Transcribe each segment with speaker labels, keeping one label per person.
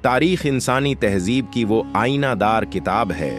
Speaker 1: तारीख इंसानी तहजीब की वो आईनादार किताब है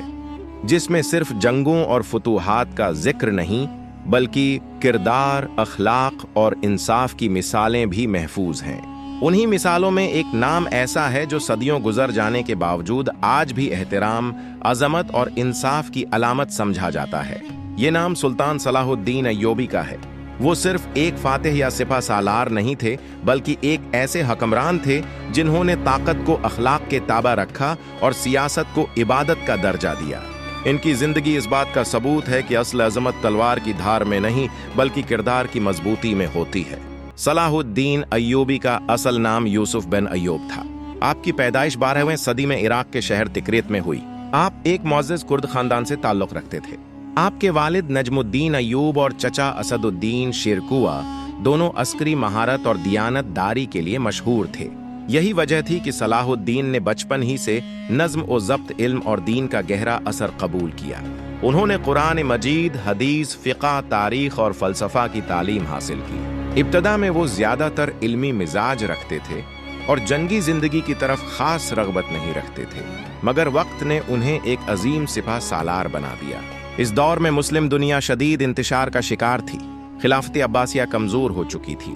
Speaker 1: जिसमें सिर्फ जंगों और फतूहात का जिक्र नहीं बल्कि किरदार, अखलाक और इंसाफ की मिसालें भी महफूज हैं। उन्हीं मिसालों में एक नाम ऐसा है जो सदियों गुजर जाने के बावजूद आज भी एहतराम, अजमत और इंसाफ की अलामत समझा जाता है। ये नाम सुल्तान सलाहुद्दीन अय्यूबी का है। वो सिर्फ एक फातिह या सिपह सालार नहीं थे बल्कि एक ऐसे हुक्मरान थे जिन्होंने ताकत को अखलाक के ताबा रखा और सियासत को इबादत का दर्जा दिया। इनकी जिंदगी इस बात का सबूत है कि असल अजमत तलवार की धार में नहीं बल्कि किरदार की मजबूती में होती है। सलाहुद्दीन अय्यूबी का असल नाम यूसुफ बिन अय्यूब था। आपकी पैदाइश 12वीं सदी में इराक के शहर तिकरित में हुई। आप एक मुअज़्ज़ज़ कुर्द खानदान से ताल्लुक रखते थे। आपके वालिद नजमुद्दीन अय्यूब और चचा असदुद्दीन शेरकुआ दोनों अस्करी महारत और दियानतदारी के लिए मशहूर थे। यही वजह थी कि सलाहुद्दीन ने बचपन ही से नज्म और ज़ब्त, इल्म और दीन का गहरा असर कबूल किया। उन्होंने कुरान मजीद, हदीस, फ़िक़्ह, तारीख़ और फ़लसफ़ा की तालीम हासिल की। इब्तदा में वो ज़्यादातर इल्मी मिजाज रखते थे और जंगी ज़िंदगी की तरफ ख़ास रग़बत नहीं रखते थे, मगर वक्त ने उन्हें एक अजीम सिपह सालार बना दिया। इस दौर में मुस्लिम दुनिया शदीद इंतशार का शिकार थी। खिलाफत अब्बासिया कमज़ोर हो चुकी थी।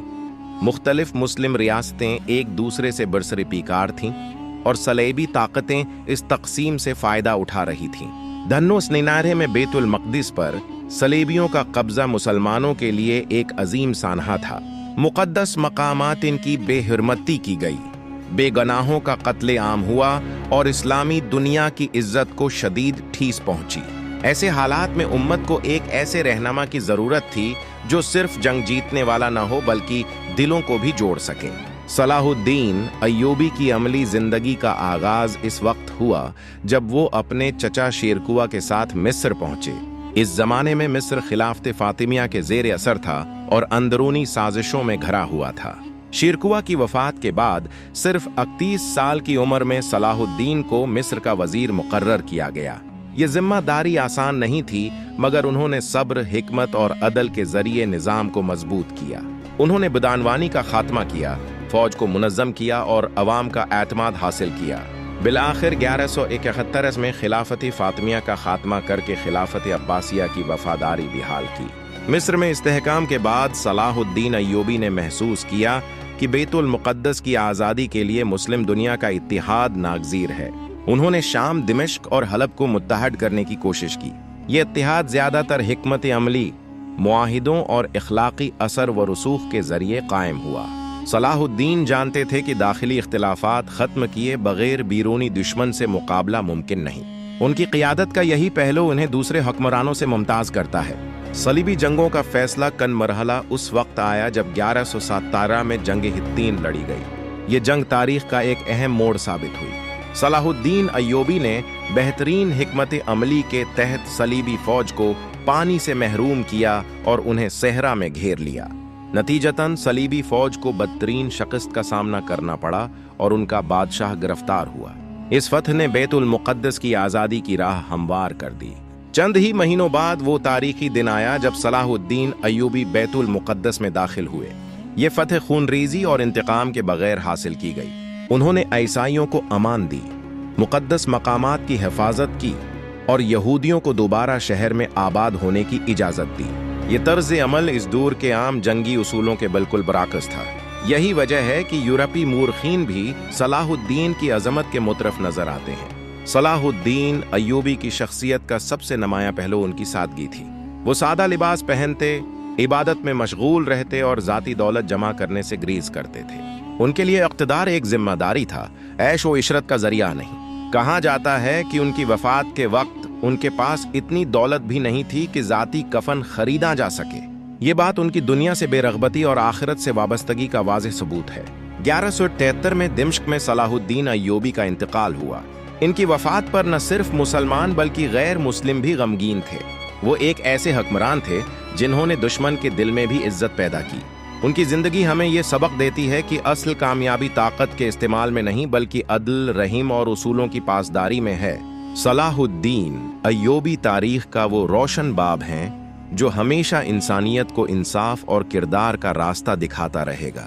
Speaker 1: मुख्तलिफ मुस्लिम रियासतें एक दूसरे से बरसरे पीकार थीं और सलेबी ताकतें इस तकसीम से फ़ायदा उठा रही थीं। धन्नो स्निनारे में बैतुल मक़दिस पर सलेबियों का कब्ज़ा मुसलमानों के लिए एक अजीम सानहा था। मुक़द्दस मकामात इनकी बेहुरमती की गई, बेगनाहों का कत्ले आम हुआ और इस्लामी दुनिया की इज्जत को शदीद ठेस पहुंची। ऐसे हालात में उम्मत को एक ऐसे रहनुमा की ज़रूरत थी जो सिर्फ जंग जीतने वाला न हो बल्कि दिलों को भी जोड़ सके। सलाहुद्दीन अय्यूबी की अमली ज़िंदगी का आगाज़ इस वक्त हुआ जब वो अपने चचा शेरकुआ के साथ मिस्र पहुंचे। इस ज़माने में मिस्र खिलाफत फ़ातिमिया के ज़ेर असर था और अंदरूनी साजिशों में घरा हुआ था। शेरकुआ की वफ़ात के बाद सिर्फ 31 साल की उम्र में सलाहुद्दीन को मिस्र का वज़ीर मुकर्रर किया गया। ये जिम्मेदारी आसान नहीं थी, मगर उन्होंने सब्र, हिकमत और अदल के जरिए निज़ाम को मजबूत किया। उन्होंने बदानवानी का खात्मा किया, फौज को मुनज़्ज़म किया और अवाम का एतमाद हासिल किया। बिलाखिर 1171 में खिलाफत फ़ातिमिया का खात्मा करके खिलाफत अब्बासिया की वफादारी बिहाल की। मिस्र में इस्तेहकाम के बाद सलाहुद्दीन अय्यूबी ने महसूस किया कि बैतुल मुक़द्दस की आज़ादी के लिए मुस्लिम दुनिया का इत्तिहाद नागज़ीर है। उन्होंने शाम, दिमश्क और हलब को मुत्तहद करने की कोशिश की। ये इत्तिहाद ज़्यादातर हिकमत अमली, मुआहिदों और इखलाकी असर व रसूख के ज़रिए कायम हुआ। सलाहुद्दीन जानते थे कि दाखिली इख्तिलाफात ख़त्म किए बग़ैर बैरूनी दुश्मन से मुकाबला मुमकिन नहीं। उनकी क़ियादत का यही पहलू उन्हें दूसरे हुक्मरानों से मुमताज़ करता है। सलीबी जंगों का फैसला कन मरहला उस वक्त आया जब 1117 में जंग हित्तीन लड़ी गई। ये जंग तारीख़ का एक अहम मोड़ साबित हुई। सलाहुद्दीन अय्यूबी ने बेहतरीन हिकमत अमली के तहत सलीबी फौज को पानी से महरूम किया और उन्हें सहरा में घेर लिया। नतीजतन सलीबी फौज को बदतरीन शिकस्त का सामना करना पड़ा और उनका बादशाह गिरफ्तार हुआ। इस फतह ने बैतुल मुक़द्दस की आज़ादी की राह हमवार कर दी। चंद ही महीनों बाद वो तारीखी दिन आया जब सलाहुद्दीन अय्यूबी बैतुल मुक़द्दस में दाखिल हुए। ये फतह खूनरेज़ी और इंतकाम के बगैर हासिल की गई। उन्होंने ईसाइयों को अमान दी, मुक़द्दस मकामात की हिफाजत की और यहूदियों को दोबारा शहर में आबाद होने की इजाज़त दी। ये तर्ज अमल इस दूर के आम जंगी उसूलों के बिल्कुल बराकस था। यही वजह है कि यूरोपी मूर्खीन भी सलाहुद्दीन की अजमत के मुतरफ नजर आते हैं। सलाहुद्दीन अय्यूबी की शख्सियत का सबसे नुमायां पहलू उनकी सादगी थी। वो सादा लिबास पहनते, इबादत में मशगूल रहते और ज़ाती दौलत जमा करने से ग्रीज करते थे। उनके लिए इक़्तिदार एक जिम्मेदारी था, ऐश व इशरत का जरिया नहीं। कहा जाता है कि उनकी वफात के वक्त उनके पास इतनी दौलत भी नहीं थी कि ज़ाती कफन खरीदा जा सके। ये बात उनकी दुनिया से बेरग़बती और आखिरत से वाबस्तगी का वाज़ेह सबूत है। 1173 में दिमश्क में सलाहुद्दीन अय्यूबी का इंतकाल हुआ। इनकी वफात पर न सिर्फ मुसलमान बल्कि गैर मुस्लिम भी गमगीन थे। वो एक ऐसे हुक्मरान थे जिन्होंने दुश्मन के दिल में भी इज्जत पैदा की। उनकी ज़िंदगी हमें ये सबक देती है कि असल कामयाबी ताकत के इस्तेमाल में नहीं बल्कि अदल, रहीम और उसूलों की पासदारी में है। सलाहुद्दीन अय्यूबी तारीख का वो रोशन बाब हैं जो हमेशा इंसानियत को इंसाफ और किरदार का रास्ता दिखाता रहेगा।